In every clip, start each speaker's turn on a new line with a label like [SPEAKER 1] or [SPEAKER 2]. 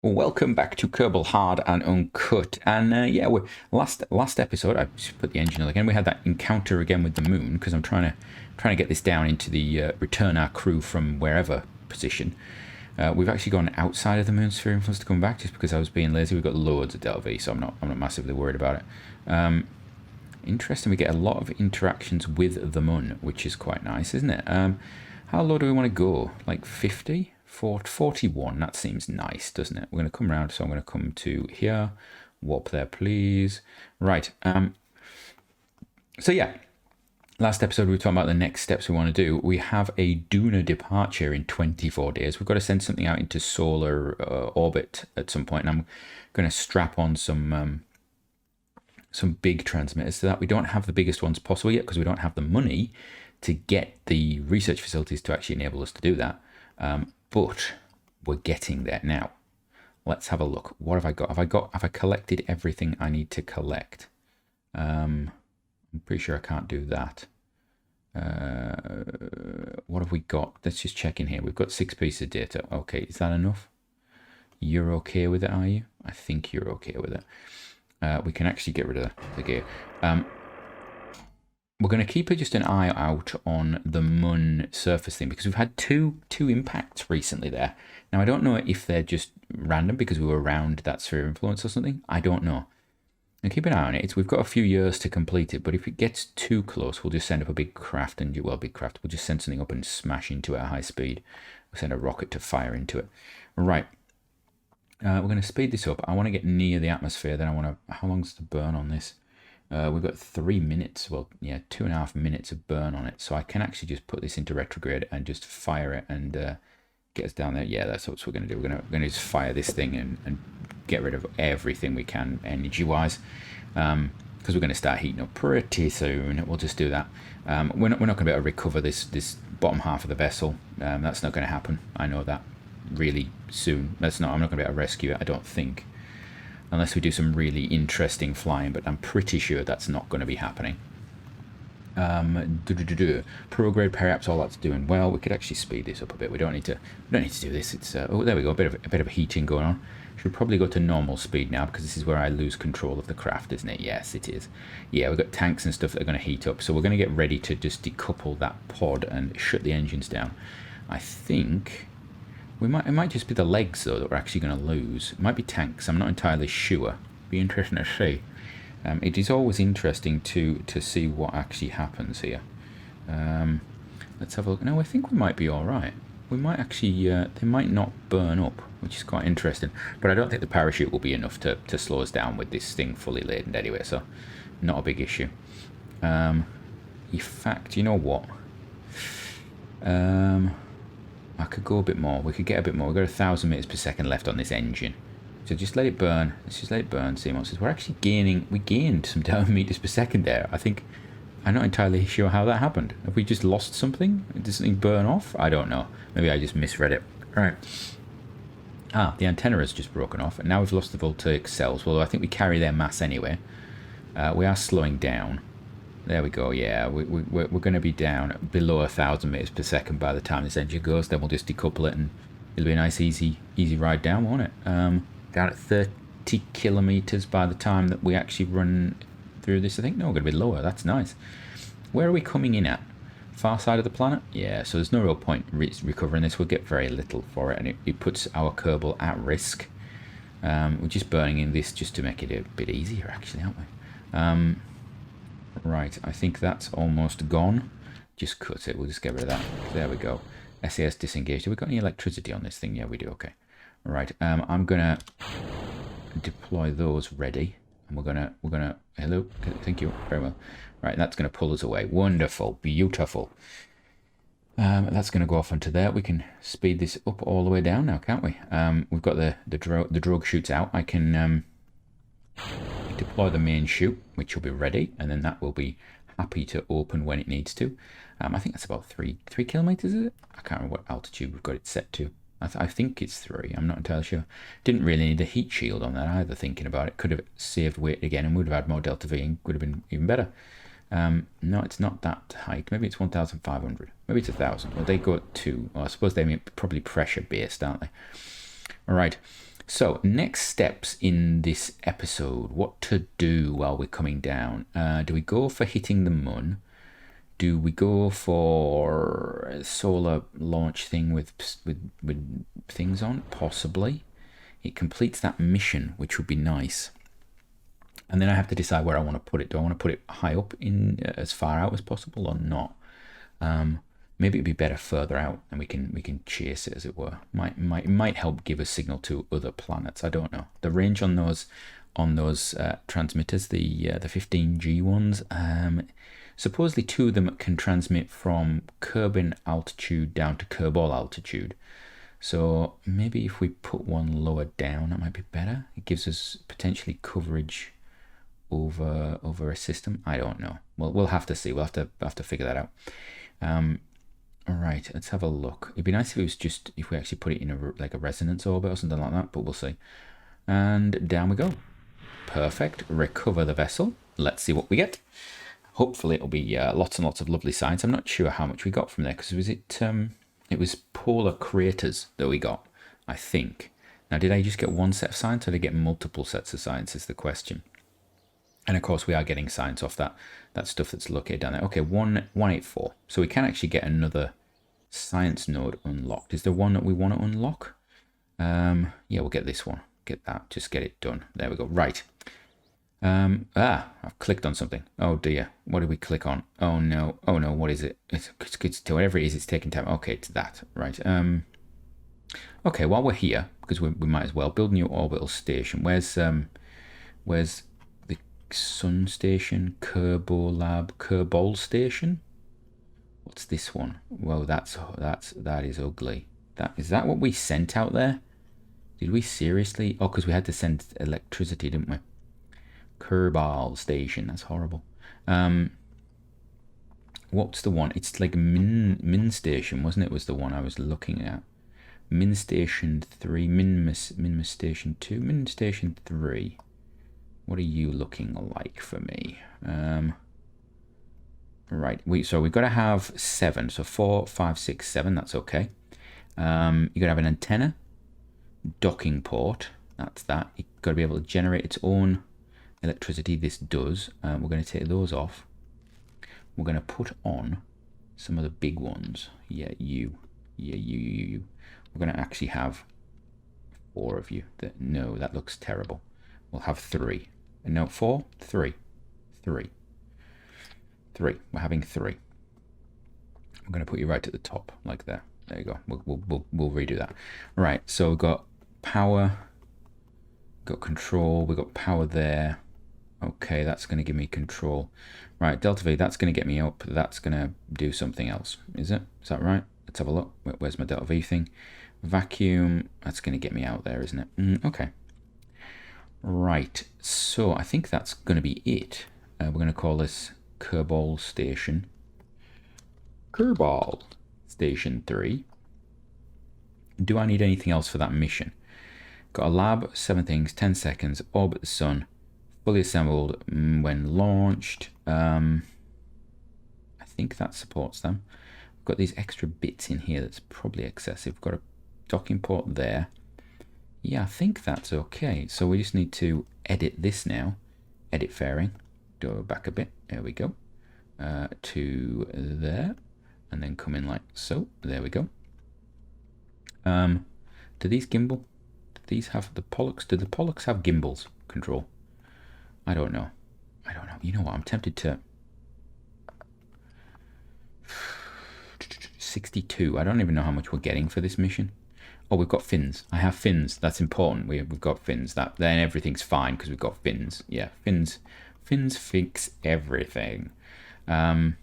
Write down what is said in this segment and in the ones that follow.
[SPEAKER 1] Well, welcome back to Kerbal Hard and Uncut. And yeah, we last episode I just put the engine on again. We had that encounter again with the moon because I'm trying to get this down into the return our crew from wherever position. We've actually gone outside of the moon sphere and for us to come back just because I was being lazy. We've got loads of Delta V, so I'm not massively worried about it. Interesting. We get a lot of interactions with the moon, which is quite nice, isn't it? How low do we want to go? Like 50? 41, that seems nice, doesn't it? We're going to come around, so I'm going to come to here. Warp there, please. Right. So yeah, last episode we were talking about the next steps we want to do. We have a Duna departure in 24 days. We've got to send something out into solar orbit at some point, and I'm going to strap on some big transmitters so that we don't have the biggest ones possible yet because we don't have the money to get the research facilities to actually enable us to do that. But we're getting there now. Let's have a look. What have I got? Have I collected everything I need to collect? I'm pretty sure I can't do that. What have we got? Let's just check in here. We've got 6 pieces of data. Okay, is that enough? You're okay with it, are you? I think you're okay with it. We can actually get rid of the gear. We're going to keep just an eye out on the Mun surface thing because we've had two impacts recently there. Now, I don't know if they're just random because we were around that sphere of influence or something. I don't know. And keep an eye on it. We've got a few years to complete it, but if it gets too close, we'll just send up a big craft and, well, big craft. We'll just send something up and smash into it at high speed. We'll send a rocket to fire into it. Right. We're going to speed this up. I want to get near the atmosphere. Then I want to... How long's the burn on this? We've got 3 minutes, well, yeah, 2.5 minutes of burn on it. So I can actually just put this into retrograde and just fire it and get us down there. Yeah, that's what we're going to do. We're going to just fire this thing and get rid of everything we can energy-wise. Because we're going to start heating up pretty soon. We'll just do that. We're not going to be able to recover this bottom half of the vessel. That's not going to happen. I know that really soon. I'm not going to be able to rescue it, I don't think. Unless we do some really interesting flying, but I'm pretty sure that's not going to be happening. Prograde perhaps all that's doing well. We could actually speed this up a bit. We don't need to do this. It's oh, there we go. A bit of heating going on. Should probably go to normal speed now because this is where I lose control of the craft, isn't it? Yes, it is. Yeah, we've got tanks and stuff that are going to heat up, so we're going to get ready to just decouple that pod and shut the engines down. I think. It might just be the legs, though, that we're actually going to lose. It might be tanks. I'm not entirely sure. Be interesting to see. It is always interesting to see what actually happens here. Let's have a look. No, I think we might be all right. We might actually... they might not burn up, which is quite interesting. But I don't think the parachute will be enough to slow us down with this thing fully laden anyway, so not a big issue. In fact, you know what? I could go a bit more. We could get a bit more. We've got 1,000 meters per second left on this engine. So just let it burn. Let's just let it burn, see what it says. We're actually gaining... We gained some meters per second there. I think... I'm not entirely sure how that happened. Have we just lost something? Did something burn off? I don't know. Maybe I just misread it. Alright. The antenna has just broken off. And now we've lost the voltaic cells. Although I think we carry their mass anyway. We are slowing down. There we go, yeah, we're going to be down below 1,000 meters per second by the time this engine goes. Then we'll just decouple it and it'll be a nice, easy ride down, won't it? Down at 30 kilometers by the time that we actually run through this, I think. No, we're going to be lower. That's nice. Where are we coming in at? Far side of the planet? Yeah, so there's no real point recovering this. We'll get very little for it, and it puts our Kerbal at risk. We're just burning in this just to make it a bit easier, actually, aren't we? Right, I think that's almost gone. Just cut it, we'll just get rid of that. There we go. SAS disengaged. Have we got any electricity on this thing? Yeah, we do, okay. Right, I'm gonna deploy those ready. And we're gonna, hello, thank you, very well. Right, that's gonna pull us away. Wonderful, beautiful. That's gonna go off onto there. We can speed this up all the way down now, can't we? We've got the drogue chutes out. I can, deploy the main chute, which will be ready, and then that will be happy to open when it needs to. I think that's about 3 kilometers, is it? I can't remember what altitude we've got it set to. I think it's 3. I'm not entirely sure. Didn't really need a heat shield on that either, thinking about it. Could have saved weight again and would have had more delta V and would have been even better. No, it's not that height. Maybe it's 1,500. Maybe it's 1,000. Well, they go at 2. Well, I suppose they're probably pressure based, aren't they? All right. So, next steps in this episode. What to do while we're coming down? Do we go for hitting the moon? Do we go for a solar launch thing with things on? Possibly. It completes that mission, which would be nice. And then I have to decide where I want to put it. Do I want to put it high up in as far out as possible or not? Maybe it'd be better further out, and we can chase it, as it were. Might help give a signal to other planets. I don't know. The range on those transmitters, the 15G ones, supposedly 2 of them can transmit from Kerbin altitude down to Kerbal altitude. So maybe if we put one lower down, that might be better. It gives us potentially coverage over a system. I don't know. We'll have to see. We'll have to figure that out. All right, let's have a look. It'd be nice if it was just if we actually put it in a resonance orbit or something like that, but we'll see. And down we go. Perfect. Recover the vessel. Let's see what we get. Hopefully it'll be lots and lots of lovely science. I'm not sure how much we got from there because it was polar craters that we got, I think. Now, did I just get one set of science or did I get multiple sets of science is the question. And of course, we are getting science off that stuff that's located down there. Okay, 184. So we can actually get another science node unlocked. Is there one that we want to unlock? Yeah, we'll get this one. Get that. Just get it done. There we go. Right. I've clicked on something. Oh dear. What did we click on? Oh no. What is it? It's whatever it is. It's taking time. Okay, it's that. Right. Okay. While we're here, because we might as well build a new orbital station. Where's the Sun Station? Kerbal Station. What's this one? Well, that is ugly. Is that what we sent out there? Did we seriously? Oh, because we had to send electricity, didn't we? Kerbal Station. That's horrible. What's the one? It's like Min Station, wasn't it? Was the one I was looking at. Min Station 3, Min Station 2, Min Station 3. What are you looking like for me? Right. So we've got to have 7. So 4, 5, 6, 7. That's okay. You got to have an antenna, docking port. That's that. You've got to be able to generate its own electricity. This does. We're going to take those off. We're going to put on some of the big ones. Yeah, you. We're going to actually have 4 of you. No, that looks terrible. We'll have 3. No, 4, 3. We're having 3. I'm going to put you right at the top, like there. There you go. We'll redo that. Right. So we've got power. Got control. We've got power there. Okay, that's going to give me control. Right, Delta V, that's going to get me up. That's going to do something else. Is it? Is that right? Let's have a look. Where's my Delta V thing? Vacuum, that's going to get me out there, isn't it? Okay. Right, so I think that's going to be it. We're going to call this Kerbal Station. Kerbal Station 3. Do I need anything else for that mission? Got a lab, 7 things, 10 seconds, orbit the sun, fully assembled when launched. I think that supports them. We've got these extra bits in here that's probably excessive. We've got a docking port there. Yeah, I think that's okay. So we just need to edit this now. Edit fairing. Go back a bit. There we go. To there. And then come in like so. There we go. Do these gimbal? Do these have the Pollux? Do the Pollux have gimbals control? I don't know. You know what? I'm tempted to... 62. I don't even know how much we're getting for this mission. Oh, we've got fins. I have fins. That's important. We've got fins. Then everything's fine because we've got fins. Yeah, fins fix everything. I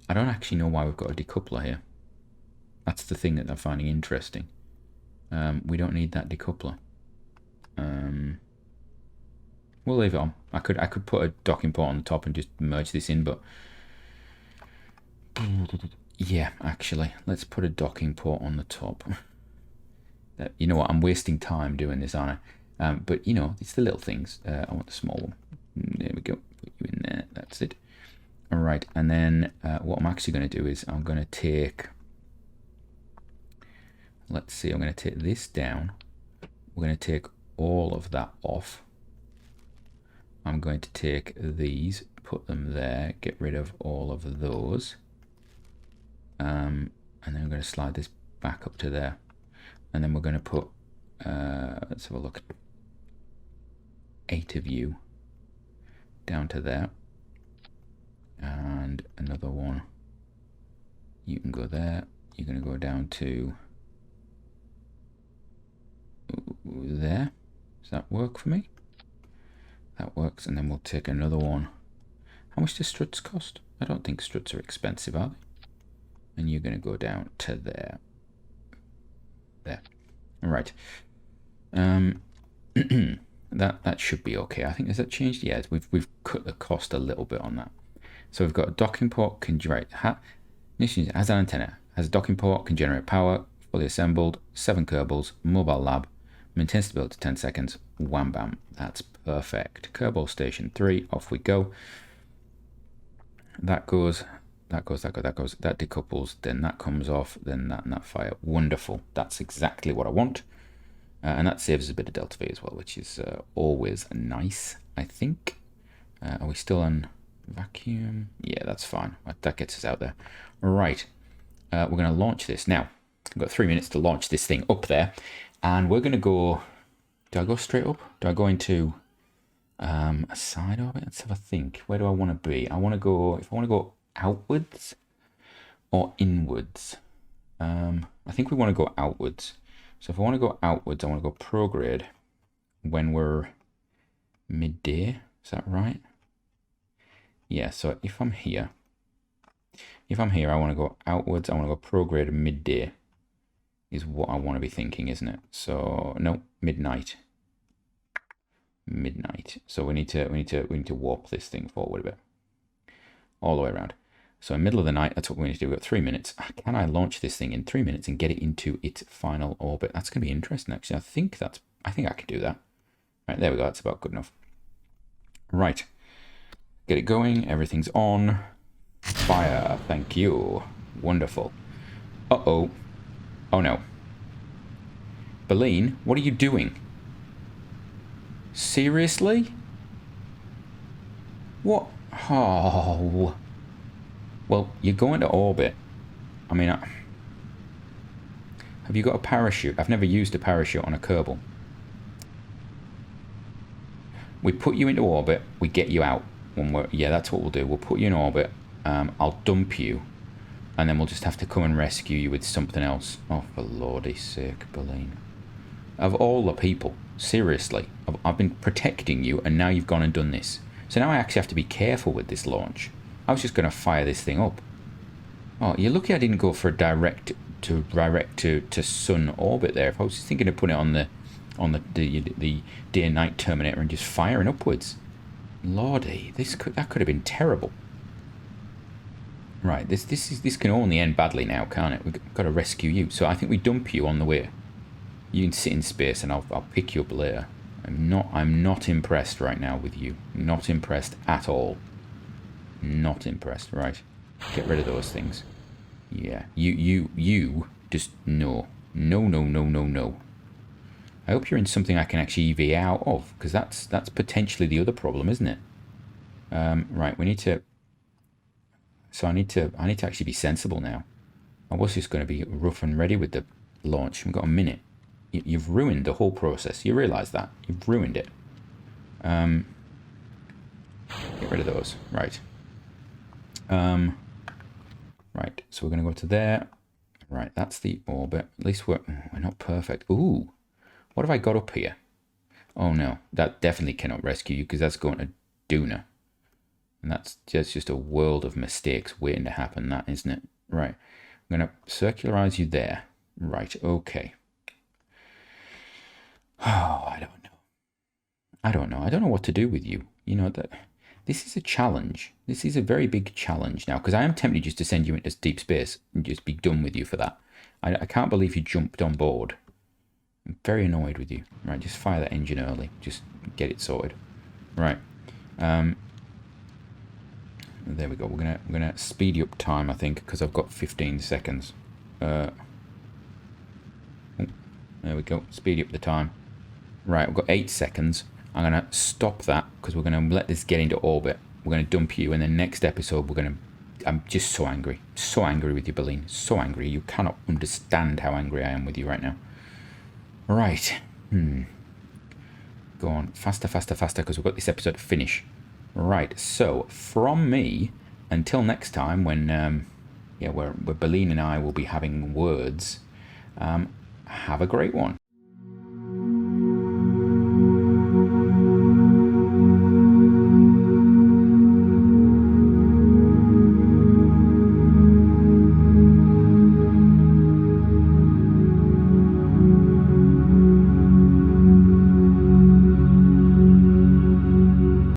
[SPEAKER 1] don't actually know why we've got a decoupler here. That's the thing that I'm finding interesting. We don't need that decoupler. We'll leave it on. I could put a docking port on the top and just merge this in, but yeah, actually, let's put a docking port on the top. You know what? I'm wasting time doing this, aren't I? But you know, it's the little things. I want the small one. There we go. Put you in there. That's it. All right, and then what I'm actually going to do is I'm going to take. Let's see. I'm going to take this down, we're going to take all of that off. I'm going to take these, put them there, get rid of all of those. And then I'm going to slide this back up to there. And then we're going to put, let's have a look, 8 of you down to there. And another one. You can go there. You're going to go down to there. Does that work for me? That works. And then we'll take another one. How much does struts cost? I don't think struts are expensive, are they? And you're going to go down to there. There. All right. That should be okay. I think, has that changed? Yeah, we've cut the cost a little bit on that. So we've got a docking port can generate has an antenna, has a docking port, can generate power, fully assembled, 7 Kerbals, mobile lab, maintain stability 10 seconds, wham bam. That's perfect. Kerbal Station 3, off we go. That goes, that decouples, then that comes off, then that and that fire. Wonderful. That's exactly what I want. And that saves us a bit of delta V as well, which is always nice, I think. Are we still on vacuum? Yeah, that's fine. That gets us out there. Right. We're going to launch this. Now, we've got 3 minutes to launch this thing up there. And we're going to go... Do I go straight up? Do I go into a side orbit? Let's have a think. Where do I want to be? I want to go... If I want to go outwards or inwards? I think we want to go outwards. So if I want to go outwards, I want to go prograde when we're midday. Is that right? Yeah, so if I'm here, I want to go outwards. I want to go prograde midday is what I want to be thinking, isn't it? So no, midnight. So we need to warp this thing forward a bit, all the way around. So in the middle of the night, that's what we need to do. We've got 3 minutes. Can I launch this thing in 3 minutes and get it into its final orbit? That's going to be interesting, actually. I think I can do that. Right, there we go. That's about good enough. Right. Get it going. Everything's on. Fire. Thank you. Wonderful. Uh-oh. Oh, no. Beline, what are you doing? Seriously? What? Oh... Well, you're going to orbit. I mean, have you got a parachute? I've never used a parachute on a Kerbal. We put you into orbit, we get you out. Yeah, that's what we'll do. We'll put you in orbit, I'll dump you, and then we'll just have to come and rescue you with something else. Oh, for Lordy's sake, Beline. Of all the people, seriously, I've been protecting you, and now you've gone and done this. So now I actually have to be careful with this launch. I was just going to fire this thing up. Oh, you're lucky I didn't go for a direct to sun orbit there. If I was just thinking of putting it on the day and night terminator and just firing upwards. Lordy, that could have been terrible. Right, this can only end badly now, can't it? We've got to rescue you. So I think we dump you on the way. You can sit in space and I'll pick you up later. I'm not impressed right now with you. Not impressed at all. Not impressed. Right. Get rid of those things. Yeah. You just no. No. I hope you're in something I can actually EV out of, because that's potentially the other problem, isn't it? Right, we need to... So I need to actually be sensible now. I was just going to be rough and ready with the launch. We've got a minute. You've ruined the whole process. You realise that? You've ruined it. Get rid of those. Right. Right, so we're going to go to there. Right, that's the orbit. At least we're not perfect. Ooh, what have I got up here? Oh no, that definitely cannot rescue you, because that's going to Duna. And that's just a world of mistakes waiting to happen, that, isn't it? Right, I'm going to circularize you there. Right, okay. Oh, I don't know. I don't know what to do with you. You know, this is a challenge. This is a very big challenge now, because I am tempted just to send you into deep space and just be done with you for that. I can't believe you jumped on board. I'm very annoyed with you. Right, just fire that engine early. Just get it sorted. Right. There we go. We're gonna speed you up time, I think, because I've got 15 seconds. There we go. Speed up the time. Right, we've got 8 seconds. I'm going to stop that because we're going to let this get into orbit. We're going to dump you, and then next episode we're going to... I'm just so angry. So angry with you, Berlin. So angry. You cannot understand how angry I am with you right now. Right. Go on. Faster, faster, faster, because we've got this episode to finish. Right, so from me, until next time when, where Berlin and I will be having words, have a great one.